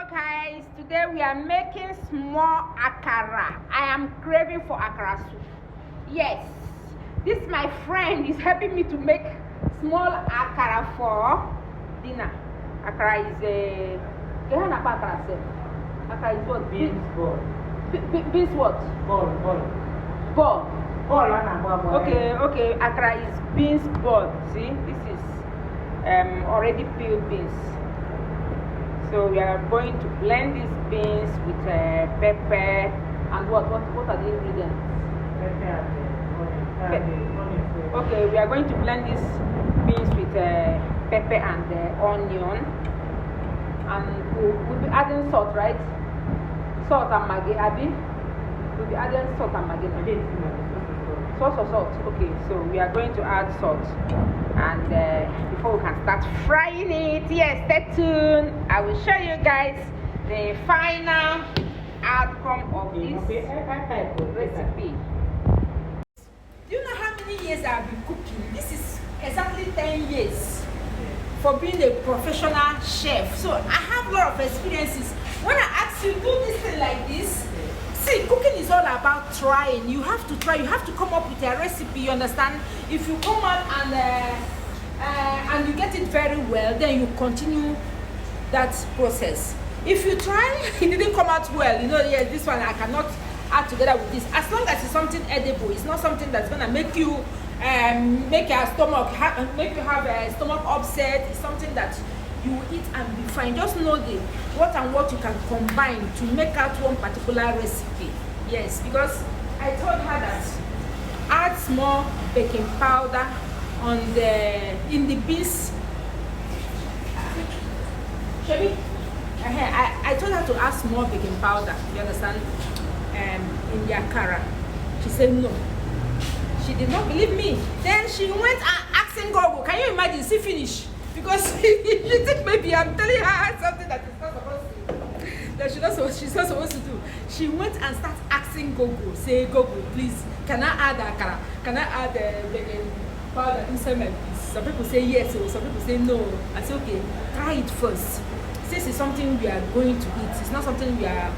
guys, today we are making small akara. I am craving for akara soup. Yes, this my friend is helping me to make small akara for dinner. Akara is a akara is what? Beans ball. Beans what? Ball. Okay, akara is beans ball. See, this is already peeled beans. So we are going to blend these beans with pepper and what are the ingredients? Okay, we are going to blend these beans with pepper and onion, and we'll be adding salt, right? Salt and maggi, Abby. We'll be adding salt and maggi. Salt. Okay, so we are going to add salt, and before we can start frying it, yes, stay tuned. I will show you guys the final outcome of this recipe. Do you know how many years I've been cooking? This is exactly 10 years for being a professional chef. So I have a lot of experiences. When I ask you do this thing like this, see, cooking is all about trying. You have to try. You have to come up with a recipe. You understand? If you come out and you get it very well, then you continue that process. If you try, it didn't come out well. You know, yeah, this one I cannot add together with this. As long as it's something edible, it's not something that's gonna make you make your stomach make you have a stomach upset. It's something that you will eat and be fine. Just know the what and what you can combine to make out one particular recipe. Yes, because I told her that add small baking powder on in the beans. I told her to add small baking powder. You understand? In the akara. She said no. She did not believe me. Then she went and asking Gogo. Can you imagine? See finish. Because she think maybe I'm telling her something that she's not supposed to do. That she's not supposed to do. She went and started asking Gogo, say, Gogo, please, can I add akara? Can I add baking powder inside my piece? Some people say yes, or some people say no. I say, okay, try it first. Since it's something we are going to eat, it's not something we are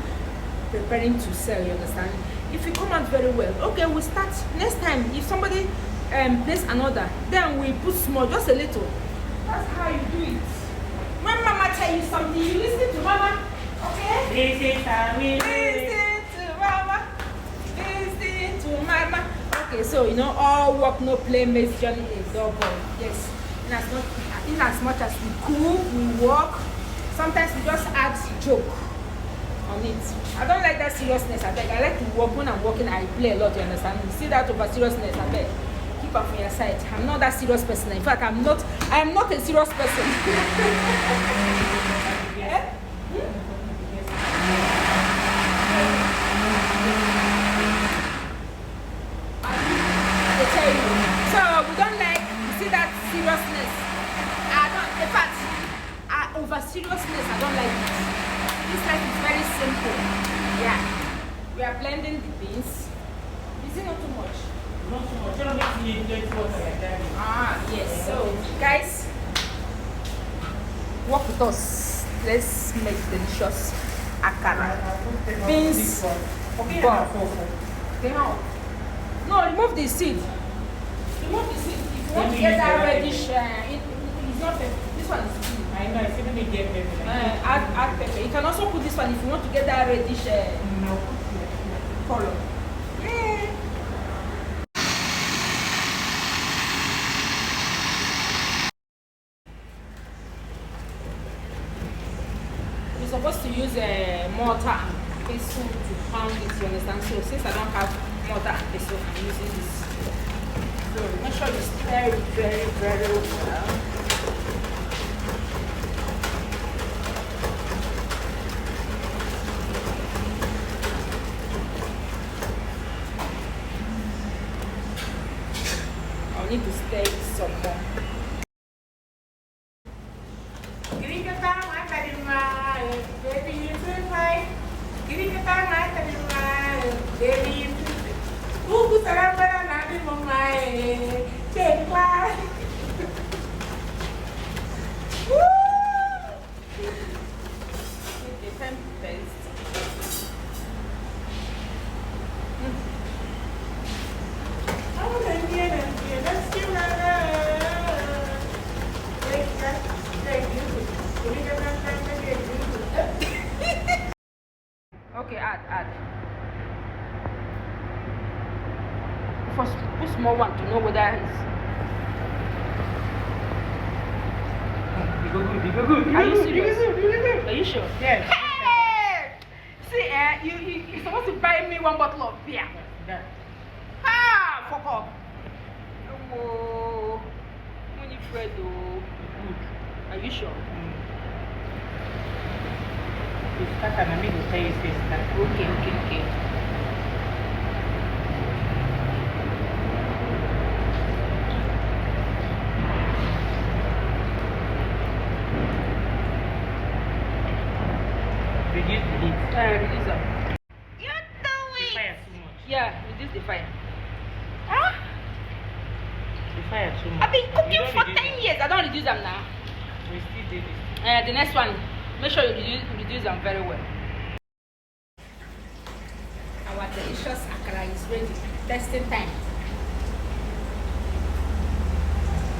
preparing to sell, you understand? If it come out very well, okay, we start. Next time, if somebody place another, then we put small, just a little. That's how you do it. When mama tell you something, you listen to mama, okay? Listen to mama. Listen to mama. Okay, so you know, all work no play makes journey a double. Yes. In as much as we cook, we work, sometimes we just add joke on it. I don't like that seriousness, I beg. I like to work. When I'm working, I play a lot, you understand? You see that over seriousness, I beg. Keep up from your side. I'm not that serious person. In fact, I am not a serious person. Yeah? I tell you. So we don't like, you see that seriousness. In fact, over seriousness, I don't like it. This life is very simple. Yeah. We are blending the beans. Is it not too much? Not too much. Yes. So, guys, work with us. Let's make delicious akara. Beans. No, remove the seed. Remove the seed. If you want to get that reddish, it's not pepper. This one is seed. I know. I see me get pepper. Add pepper. You can also put this one if you want to get that reddish color. Yeah. You're supposed to use a mortar and pestle to pound it, you understand? So since I don't have mortar and pestle, I'm using this. So make sure you stir it very, very well. Need to stay some more. first. Okay, add. First, put small one to know whether it's. Are you serious? Are you sure? Yes. Hey! See, you're supposed to buy me one bottle of beer. That. Ah, fuck off. Oh, money Fred, oh. Are you sure? It's cut and I will tell you this. Okay. Reduce the heat. Reduce them. You're doing the fire too much. Yeah, reduce the fire. Huh? The fire too much. I've been cooking You don't for reduce 10 them. years. I don't reduce them now. We still do this. The next one, make sure you reduce them very well. Our delicious akara is ready. Testing time.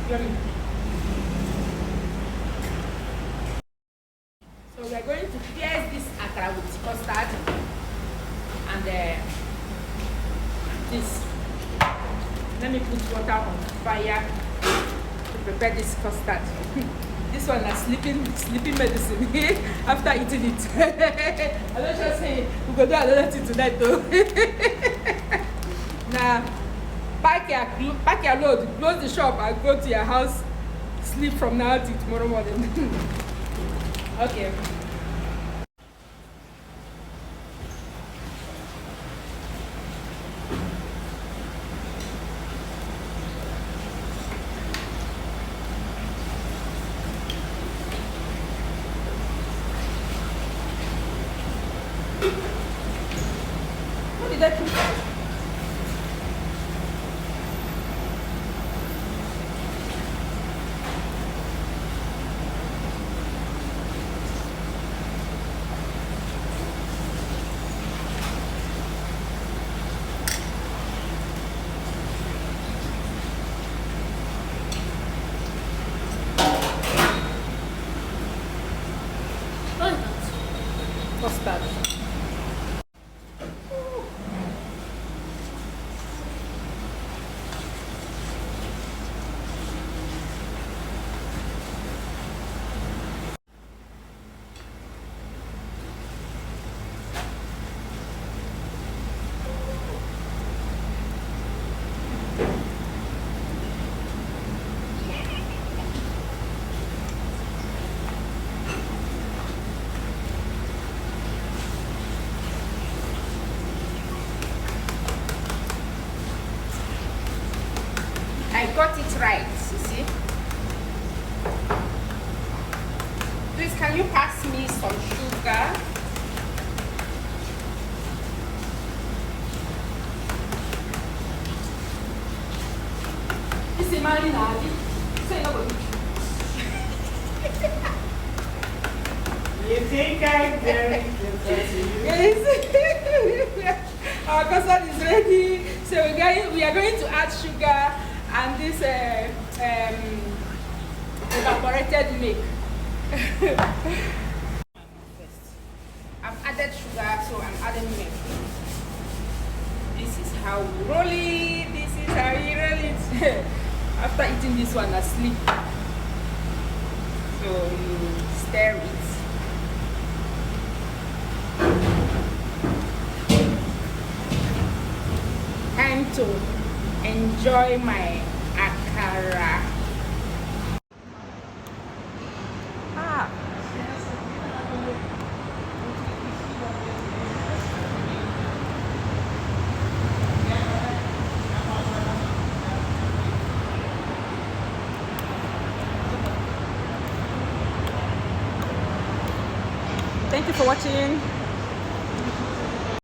Yummy. So we are going to pierce this akara with custard and this. Let me put water on fire to prepare this custard. This one is sleeping medicine after eating it. I don't just say we go do another thing tonight though. Now pack your load, close the shop and go to your house, sleep from now till tomorrow morning. Okay. What did I cook? Custard. I got it right, you see. Please, can you pass me some sugar? This is marinade. Say no. You think I'm very close to you? Yes. Our custard is ready. So we are going to add sugar and this evaporated milk. I've added sugar, so I'm adding milk. This is how we roll it. This is how we roll it. After eating this one, asleep. So you stir it. Time to enjoy my akara. Thank you for watching.